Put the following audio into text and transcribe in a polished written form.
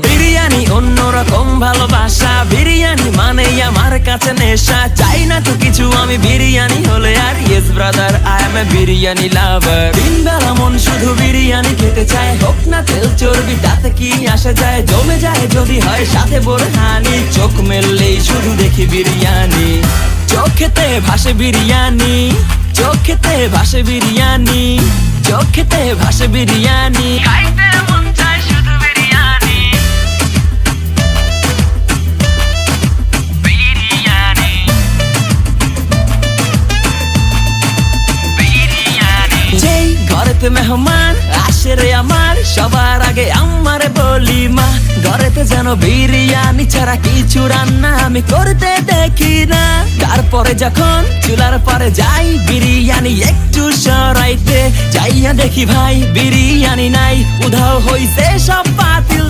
বিরিয়ানি অন্যরকম ভালোবাসা, বিরিয়ানি মানেই আমার কাছে নেশা। চাই না তো কিছু আমি বিরিয়ানি হলে আর, yes brother I M A biryani লাভার। দিন বেলা মন শুধু বিরিয়ানি খেতে চায়, হোক না তেল চর্বি তাতে কি আসে যায়। জমে যায় যদি হয় সাথে বোরহানি, চোখ মেললেই শুধু দেখি বিরিয়ানি। চোখেতে ভাসে বিরিয়ানি, চোখেতে ভাসে বিরিয়ানি, চোখেতে ভাসে বিরিয়ানি। খাইতে মন চায় শুধু বিরিয়ানি, বিরিয়ানি, বিরিয়ানি। যেই ঘরেতে মেহমান আসে রে আমার, সবার আগে আমারে বলি মা। ঘরেতে যেন বিরিয়ানি ছাড়া কিছু রান্না আমি করতে দেখি না। তারপরে যখন চুলার পরে যাই বিরিয়ানি একটু সরাইতে, যাইয়া দেখি ভাই বিরিয়ানি নাই, উধাও হইছে সব পাতিল